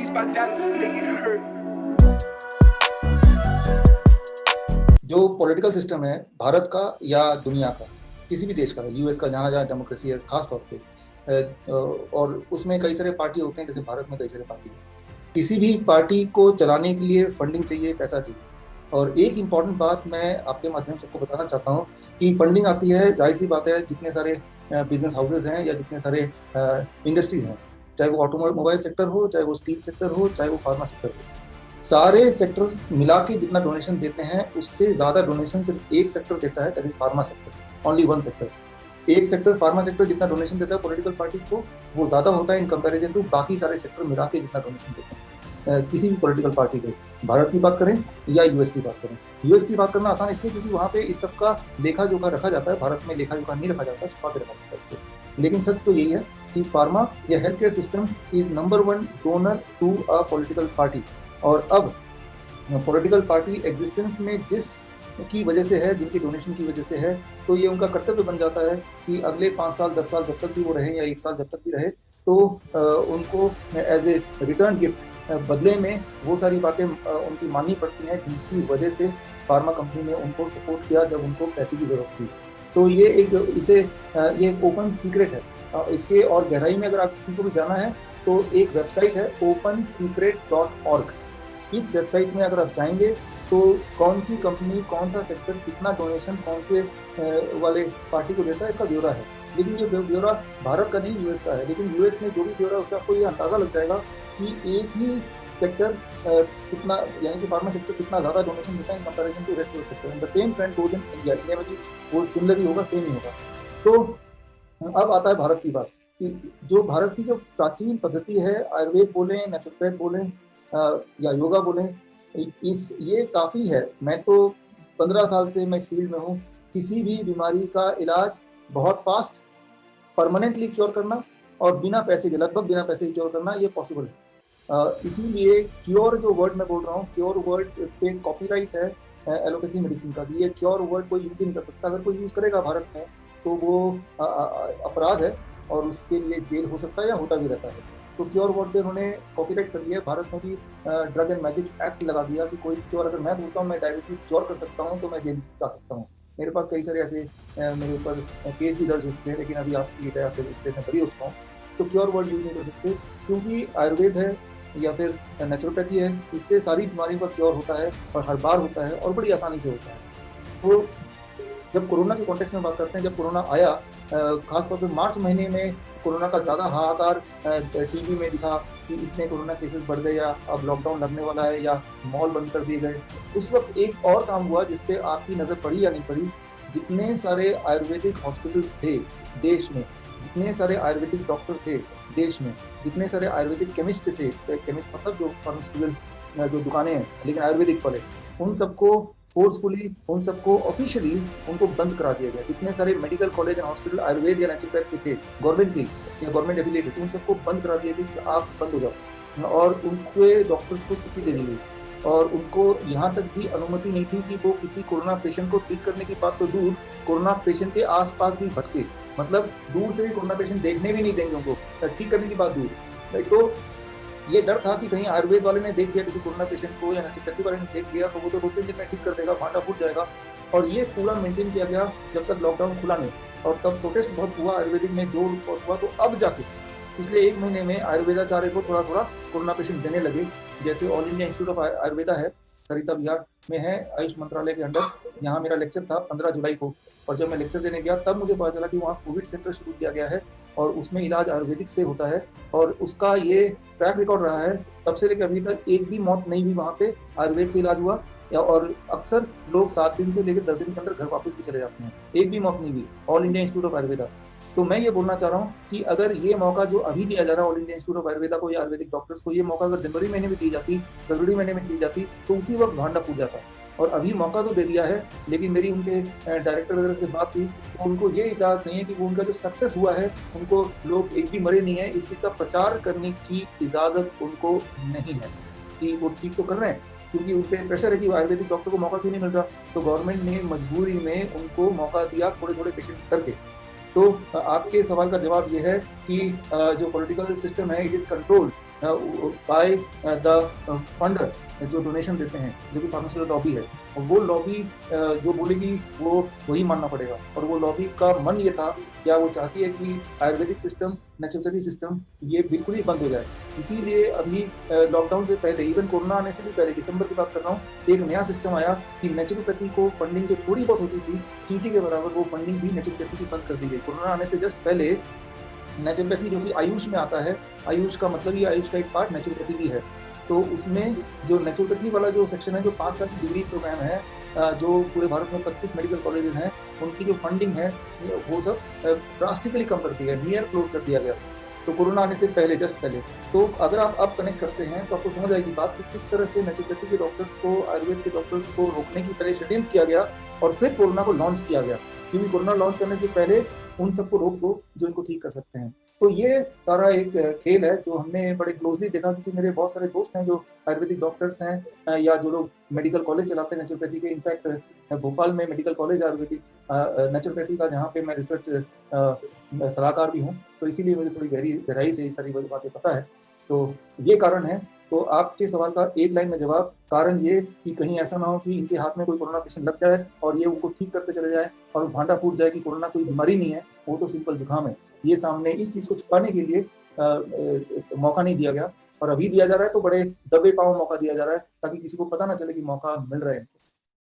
These bandanas make it hurt. जो political system है भारत का या दुनिया का, किसी भी देश का, यूएस का, जहाँ जहाँ डेमोक्रेसी है खास तौर पे, और उसमें कई सारे पार्टी होते हैं, जैसे भारत में कई सारे पार्टी हैं। किसी भी पार्टी को चलाने के लिए फंडिंग चाहिए, पैसा चाहिए। और एक इम्पॉर्टेंट बात मैं आपके माध्यम से आपको बताना चाहता हूँ कि फंडिंग आती है, जाहिर सी बात है, जितने सारे बिजनेस हाउसेज हैं या जितने सारे इंडस्ट्रीज हैं, चाहे वो ऑटोमोबाइल सेक्टर हो, चाहे वो स्टील सेक्टर हो, चाहे वो फार्मा सेक्टर हो, सारे सेक्टर मिला के जितना डोनेशन देते हैं उससे ज़्यादा डोनेशन सिर्फ एक सेक्टर देता है, that is pharma sector, only one sector. एक सेक्टर, फार्मा सेक्टर, जितना डोनेशन देता है पॉलिटिकल पार्टीज को, वो ज़्यादा होता है इन कंपैरिजन टू बाकी सारे सेक्टर मिला के जितना डोनेशन देते हैं किसी भी पॉलिटिकल पार्टी को। भारत की बात करें या यूएस की बात करें, यूएस की बात करना आसान इसलिए क्योंकि वहाँ पे इस सब का लेखा जोखा रखा जाता है। भारत में लेखा जोखा नहीं रखा जाता, छुपा के रखा जाता है इसको। लेकिन सच तो यही है कि फार्मा या health care system is number one donor to a political party. और अब पॉलिटिकल पार्टी एग्जिस्टेंस में जिस की वजह से है, जिनकी डोनेशन की वजह से है, तो ये उनका कर्तव्य बन जाता है कि अगले 5 साल 10 साल जब तक भी वो रहे या 1 साल जब तक भी रहे, तो उनको एज ए रिटर्न गिफ्ट बदले में वो सारी बातें उनकी माननी पड़ती हैं जिनकी वजह से फार्मा कंपनी ने उनको सपोर्ट किया जब उनको पैसे की ज़रूरत थी। तो ये ये एक ओपन सीक्रेट है। इसके और गहराई में अगर आप किसी को भी जाना है तो एक वेबसाइट है opensecret.org। इस वेबसाइट में अगर आप जाएंगे तो कौन सी कंपनी, कौन सा सेक्टर, कितना डोनेशन कौन से वाले पार्टी को देता है, इसका ब्यौरा है। लेकिन ये ब्यौरा भारत का नहीं, यूएस का है। लेकिन यूएस में जो भी ब्यौरा, उससे आपको ये अंदाज़ा लग जाएगा कि एक ही सेक्टर कितना, यानी कि फार्मा सेक्टर कितना ज़्यादा डोनेशन देता है in comparison to rest of sector. The same trend goes in India. India में भी वो सिमिलर ही होगा, सेम ही होगा। तो अब आता है भारत की बात कि जो भारत की जो प्राचीन पद्धति है, आयुर्वेद बोलें, नेचुरोपैथ बोलें या योगा बोलें, ये काफ़ी है। मैं तो 15 साल से मैं इस फील्ड में हूँ। किसी भी बीमारी का इलाज बहुत फास्ट, परमानेंटली क्योर करना और बिना पैसे के, लगभग बिना पैसे के क्योर करना, ये पॉसिबल है। इसीलिए क्योर जो वर्ड मैं बोल रहा हूँ, क्योर वर्ड पे कॉपीराइट है एलोपैथी मेडिसिन का भी। ये क्योर वर्ड कोई यूज ही नहीं कर सकता। अगर कोई यूज करेगा भारत में तो वो अपराध है और उसके लिए जेल हो सकता है या होता भी रहता है। तो क्योर वर्ड पे उन्होंने कॉपीराइट कर लिया। भारत में भी ड्रग एंड मैजिक एक्ट लगा दिया कि कोई क्योर, अगर मैं बोलता हूँ मैं डायबिटीज क्योर कर सकता हूँ तो मैं जेल जा सकता हूँ। मेरे पास कई सारे ऐसे मेरे ऊपर केस भी दर्ज हो चुके हैं, लेकिन अभी आपकी दया से उससे मैं बरी हो चुका हूँ। तो क्योर वर्ड यूज नहीं कर सकते क्योंकि आयुर्वेद है या फिर नेचुरोपैथी है, इससे सारी बीमारियों का क्योर होता है और हर बार होता है और बड़ी आसानी से होता है। तो जब कोरोना के कॉन्टेक्स्ट में बात करते हैं, जब कोरोना आया, खासतौर पे मार्च महीने में कोरोना का ज़्यादा हाहाकार टीवी में दिखा कि इतने कोरोना केसेस बढ़ गए या अब लॉकडाउन लगने वाला है या मॉल बंद कर दिए गए। उस वक्त एक और काम हुआ जिस पे आपकी नज़र पड़ी या नहीं पड़ी। जितने सारे आयुर्वेदिक हॉस्पिटल्स थे देश में, जितने सारे आयुर्वेदिक डॉक्टर थे देश में, जितने सारे आयुर्वेदिक केमिस्ट थे, केमिस्ट मतलब जो फार्मास्यूटिकल जो दुकानें हैं लेकिन आयुर्वेदिक वाले, उन सबको फोर्सफुली, उन सबको ऑफिशियली उनको बंद करा दिया गया। जितने सारे medical college and hospital Ayurveda या नेचुरोपैथ के थे, गवर्नमेंट के या गवर्नमेंट एफिलिएटेड, उन सबको बंद करा दिया गया कि आप बंद हो जाओ। और उनके डॉक्टर्स को छुट्टी दे दी गई और उनको यहाँ तक भी अनुमति नहीं थी कि वो किसी कोरोना पेशेंट को ठीक करने की बात तो दूर, कोरोना पेशेंट के आसपास भी भटके, मतलब दूर से भी कोरोना पेशेंट देखने भी नहीं देंगे उनको, ठीक करने की बात दूर। तो ये डर था कि कहीं आयुर्वेद वाले ने देख लिया किसी कोरोना पेशेंट को या नेचुरोपैथी वाले ने देख लिया तो वो तो 2-3 दिन में ठीक कर देगा, भांडा फूट जाएगा। और ये पूरा मेंटेन किया गया जब तक लॉकडाउन खुला नहीं। और तब प्रोटेस्ट बहुत हुआ आयुर्वेदिक में, जोर हुआ। तो अब जाके पिछले 1 महीने में आयुर्वेदाचार्य को थोड़ा थोड़ा कोरोना पेशेंट देने लगे। जैसे all India institute of Ayurveda है, सरिता विहार में है, आयुष मंत्रालय के अंडर। यहाँ मेरा लेक्चर था 15 जुलाई को, और जब मैं लेक्चर देने गया तब मुझे पता चला कि वहाँ कोविड सेंटर शुरू किया गया है और उसमें इलाज आयुर्वेदिक से होता है। और उसका ये ट्रैक रिकॉर्ड रहा है, तब से लेकर अभी तक एक भी मौत नहीं हुई वहाँ पे आयुर्वेद से इलाज हुआ। और अक्सर लोग 7 दिन से लेकर 10 दिन के अंदर घर वापस भी चले जाते हैं, एक भी मौत नहीं हुई all India institute of Ayurveda. तो मैं ये बोलना चाह रहा हूँ कि अगर ये मौका जो अभी दिया जा रहा है all India institute of Ayurveda को या आयुर्वेदिक डॉक्टर्स को, ये मौका अगर जनवरी महीने में दी जाती, फरवरी महीने में दी जाती, तो उसी वक्त भांडा फूट जाता। और अभी मौका तो दे दिया है, लेकिन मेरी उनके डायरेक्टर वगैरह से बात हुई तो उनको ये इजाज़त नहीं है कि वो उनका जो सक्सेस हुआ है, उनको लोग एक भी मरे नहीं है, इस चीज़ का प्रचार करने की इजाज़त उनको नहीं है कि वो ठीक तो कर रहे हैं, क्योंकि उन पर प्रेशर है कि आयुर्वेदिक डॉक्टर को मौका क्यों नहीं मिल रहा। तो गवर्नमेंट ने मजबूरी में उनको मौका दिया थोड़े थोड़े पेशेंट करके। तो आपके सवाल का जवाब ये है कि जो पॉलिटिकल सिस्टम है it is controlled by the funders जो डोनेशन देते हैं, जो कि फार्मास्यूटिकल लॉबी है, और वो लॉबी जो बोलेगी वो वही मानना पड़ेगा। और वो लॉबी का मन ये था, या वो चाहती है कि आयुर्वेदिक सिस्टम, नेचुरोपैथी सिस्टम ये बिल्कुल ही बंद हो जाए। इसीलिए अभी लॉकडाउन से पहले, इवन कोरोना आने से भी पहले, दिसंबर की बात कर रहा हूँ, एक नया सिस्टम आया कि नेचुरोपैथी को फंडिंग जो थोड़ी बहुत होती थी चींटी के बराबर, वो फंडिंग भी नेचुरोपैथी की बंद कर दी गई। कोरोना आने से जस्ट पहले नेचुरोपैथी जो कि आयुष में आता है, आयुष का मतलब ये आयुष का एक पार्ट नेचुरोपैथी भी है, तो उसमें जो नेचुरोपैथी वाला जो सेक्शन है, जो 5 साल की डिग्री प्रोग्राम है, जो पूरे भारत में 25 मेडिकल कॉलेजेस हैं, उनकी जो फंडिंग है वो सब ड्रास्टिकली कम कर दी है, नियर क्लोज कर दिया गया। तो कोरोना आने से पहले, जस्ट पहले। तो अगर आप अब कनेक्ट करते हैं तो आपको समझ आएगी बात कि किस तरह से नेचुरोपैथी के डॉक्टर्स को, आयुर्वेद के डॉक्टर्स को रोकने की पहले षड्यंत्र किया गया और फिर कोरोना को लॉन्च किया गया, क्योंकि कोरोना लॉन्च करने से पहले उन सबको रोक दो जो इनको ठीक कर सकते हैं। तो ये सारा एक खेल है जो हमने बड़े क्लोजली देखा, क्योंकि मेरे बहुत सारे दोस्त हैं जो आयुर्वेदिक डॉक्टर्स हैं, या जो लोग मेडिकल कॉलेज चलाते हैं नेचुरोपैथी के। इनफैक्ट भोपाल में मेडिकल कॉलेज आयुर्वेदिक नेचुरोपैथी का, जहाँ पे मैं रिसर्च सलाहकार भी हूँ, तो इसीलिए मुझे थोड़ी गहराई से ये सारी बातें पता है। तो ये कारण है। तो आपके सवाल का एक लाइन में जवाब, कारण ये कि कहीं ऐसा ना हो कि इनके हाथ में कोई कोरोना पेशेंट लग जाए और ये उनको ठीक करते चले जाए और भांडा फूट जाए कि कोरोना कोई बीमारी नहीं है, वो तो सिंपल जुकाम है। ये सामने इस चीज को छुपाने के लिए मौका नहीं दिया गया, और अभी दिया जा रहा है तो बड़े दबे पांव मौका दिया जा रहा है, ताकि किसी को पता ना चले कि मौका मिल रहा है।